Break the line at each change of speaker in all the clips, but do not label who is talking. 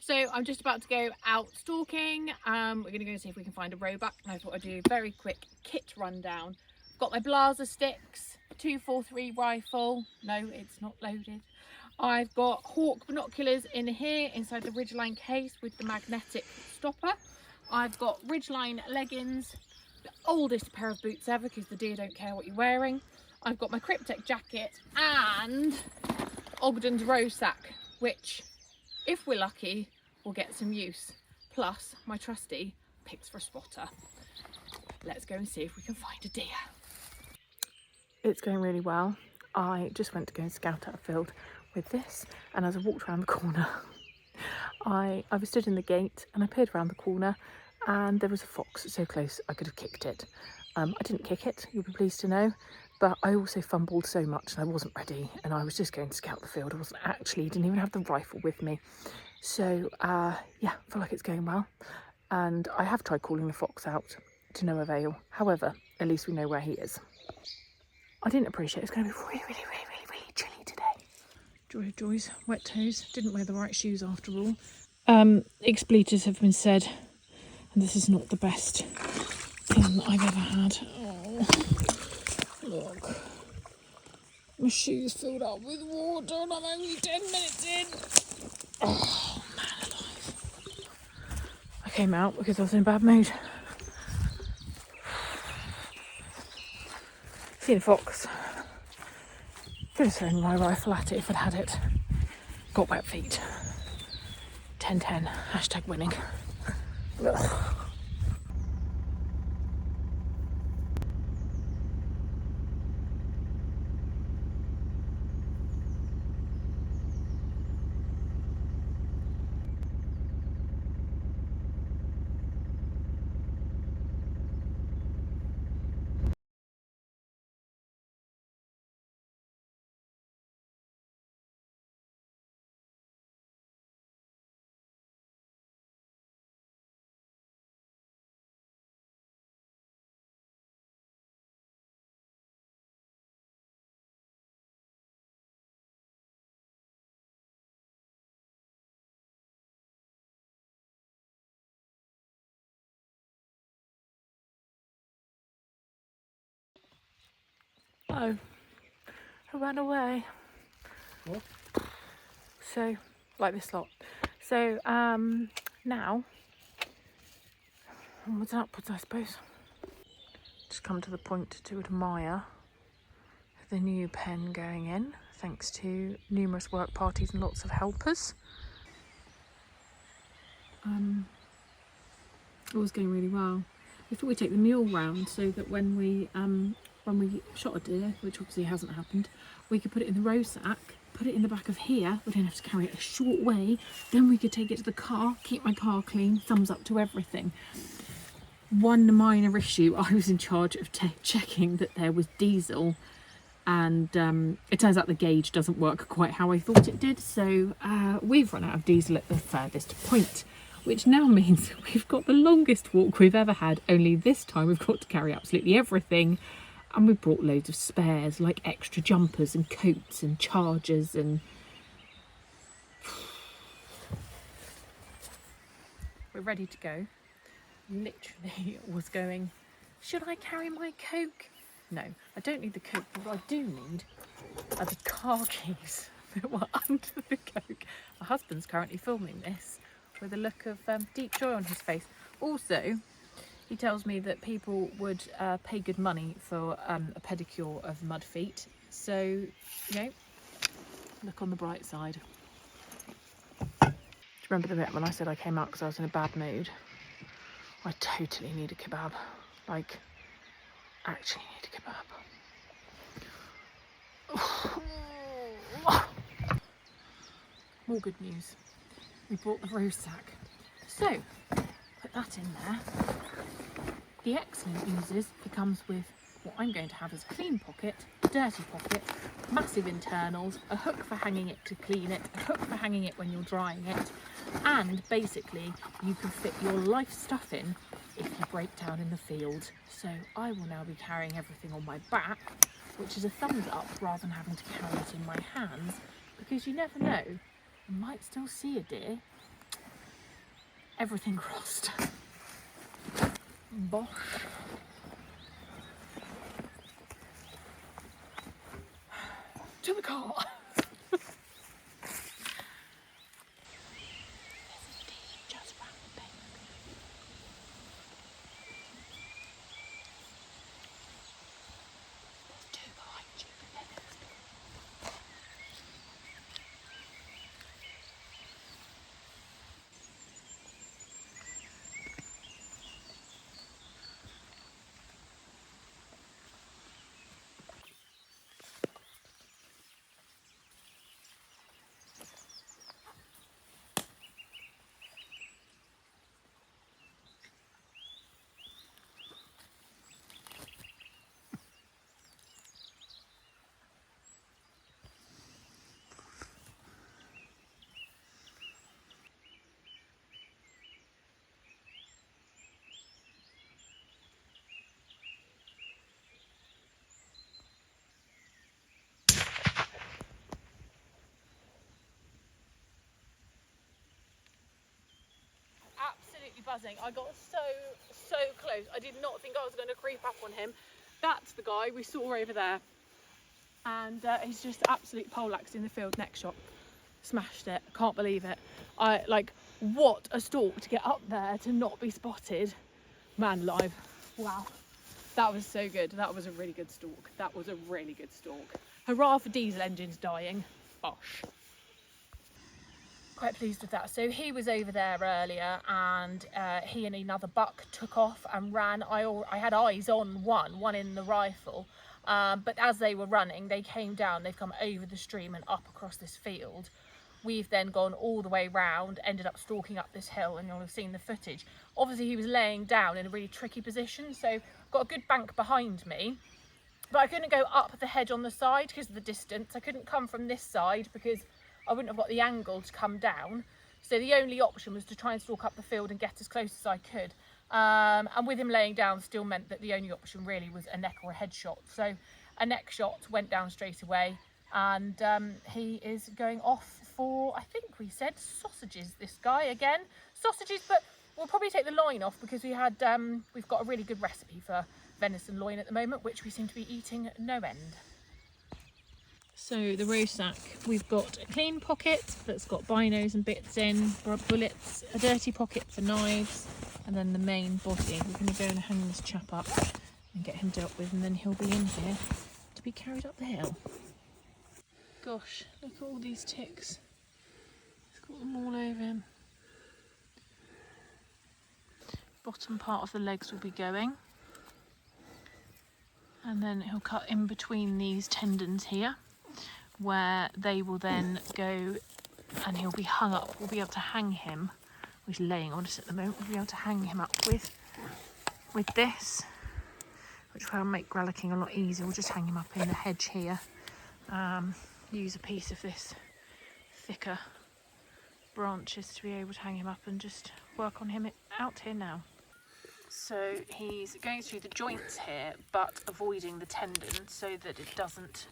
So I'm just about to go out stalking. We're going to go see if we can find a roebuck, and I thought I'd do a very quick kit rundown. I've got my Blaser sticks, 243 rifle. No, it's not loaded. I've got hawk binoculars in here inside the Ridgeline case with the magnetic stopper. I've got Ridgeline leggings, the oldest pair of boots ever because the deer don't care what you're wearing. I've got my Kryptek jacket and Ogden's roe sack, which, if we're lucky, will get some use. Plus my trusty Pixfra spotter. Let's go and see if we can find a deer. It's going really well. I just went to go and scout out a field with this, and as I walked around the corner, I was stood in the gate and I peered around the corner and there was a fox so close I could have kicked it. I didn't kick it, you'll be pleased to know, but I also fumbled so much and I wasn't ready, and I was just going to scout the field. I wasn't actually, didn't even have the rifle with me. So yeah, I feel like it's going well, and I have tried calling the fox out to no avail. However, at least we know where he is. I didn't appreciate it's going to be really chilly today. Joy of joys, wet toes, didn't wear the right shoes after all. Expletive have been said, and this is not the best thing that I've ever had. Oh, look. My shoes filled up with water and I'm only 10 minutes in. Oh, man alive. I came out because I was in a bad mood. Seen a fox. Could have thrown my rifle at it if I'd had it. Got wet feet. 10-10, hashtag winning. Ugh. Oh, I ran away. What? So, like this lot. So, now, onwards and upwards, I suppose. Just come to the point to admire the new pen going in, thanks to numerous work parties and lots of helpers. It was going really well. We thought we'd take the mule round so that when we shot a deer, which obviously hasn't happened, we could put it in the roe sack, put it in the back of here, we don't have to carry it a short way, then we could take it to the car, keep my car clean, thumbs up to everything. One minor issue, I was in charge of checking that there was diesel, and it turns out the gauge doesn't work quite how I thought it did, so we've run out of diesel at the furthest point, which now means we've got the longest walk we've ever had, only this time we've got to carry absolutely everything, and we've brought loads of spares like extra jumpers and coats and chargers, and we're ready to go. Literally was going, should I carry my Coke? No, I don't need the Coke, but what I do need are the car keys that were under the Coke. My husband's currently filming this with a look of deep joy on his face. Also, he tells me that people would pay good money for a pedicure of mud feet. So, you know, look on the bright side. Do you remember the bit when I said I came out because I was in a bad mood? I totally need a kebab. Like, actually need a kebab. More good news. We bought the roe sack. So, put that in there. The excellent news is it comes with what I'm going to have as a clean pocket, dirty pocket, massive internals, a hook for hanging it to clean it, a hook for hanging it when you're drying it, and basically you can fit your life stuff in if you break down in the field. So I will now be carrying everything on my back, which is a thumbs up rather than having to carry it in my hands, because you never know, you might still see a deer. everything crossed. Bosh. To the car. Absolutely buzzing. I got so close. I did not think I was going to creep up on him. That's the guy we saw over there, and he's just absolute poleaxed in the field. Next shot, smashed it. Can't believe it. What a stalk to get up there to not be spotted. Man alive. Wow, that was so good. That was a really good stalk. That was a really good stalk. Hurrah for diesel engines dying. Bosh. Quite pleased with that. So he was over there earlier, and he and another buck took off and ran. I had eyes on one in the rifle, but as they were running, they came down. They've come over the stream and up across this field. We've then gone all the way round, ended up stalking up this hill, and you'll have seen the footage. Obviously he was laying down in a really tricky position, so got a good bank behind me, but I couldn't go up the hedge on the side because of the distance. I couldn't come from this side because I wouldn't have got the angle to come down. So the only option was to try and stalk up the field and get as close as I could. And with him laying down still meant that the only option really was a neck or a head shot. So a neck shot went down straight away, and he is going off for, I think we said sausages, this guy again. Sausages, but we'll probably take the loin off because we've got a really good recipe for venison loin at the moment, which we seem to be eating no end. So the roe sack, we've got a clean pocket that's got binos and bits in, bullets, a dirty pocket for knives, and then the main body. We're going to go and hang this chap up and get him dealt with, and then he'll be in here to be carried up the hill. Gosh, look at all these ticks. He's got them all over him. Bottom part of the legs will be going, and then he'll cut in between these tendons here, where they will then go, and he'll be hung up. We'll be able to hang him. He's laying on us at the moment. We'll be able to hang him up with this, which will make gralloching a lot easier. We'll just hang him up in the hedge here. Use a piece of this thicker branches to be able to hang him up and just work on him out here now. So he's going through the joints here, but avoiding the tendon so that it doesn't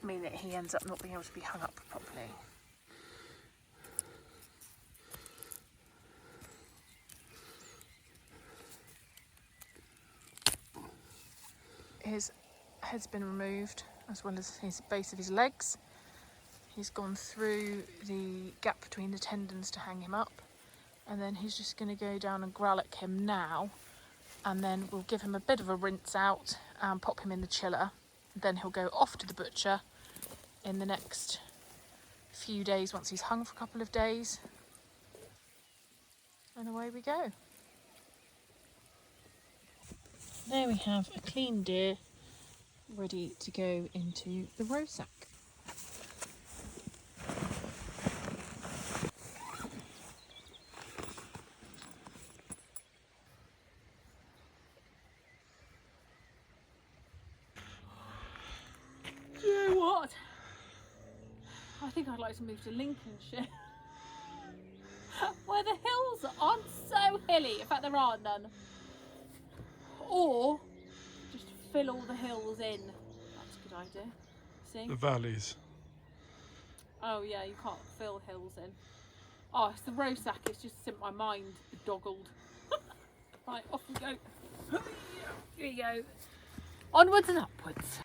mean that he ends up not being able to be hung up properly. His head's been removed, as well as his base of his legs. He's gone through the gap between the tendons to hang him up, and then he's just going to go down and gralloch him now, and then we'll give him a bit of a rinse out and pop him in the chiller. Then he'll go off to the butcher in the next few days once he's hung for a couple of days, and away we go. There we have a clean deer ready to go into the roe sack. Do you know what? I think I'd like to move to Lincolnshire, where the hills aren't so hilly. In fact, there are none. Or just fill all the hills in. That's a good idea. See?
The valleys.
Oh yeah, you can't fill hills in. Oh, it's the row sack. It's just sent my mind doggled. Right, off we go. Here we go. Onwards and upwards.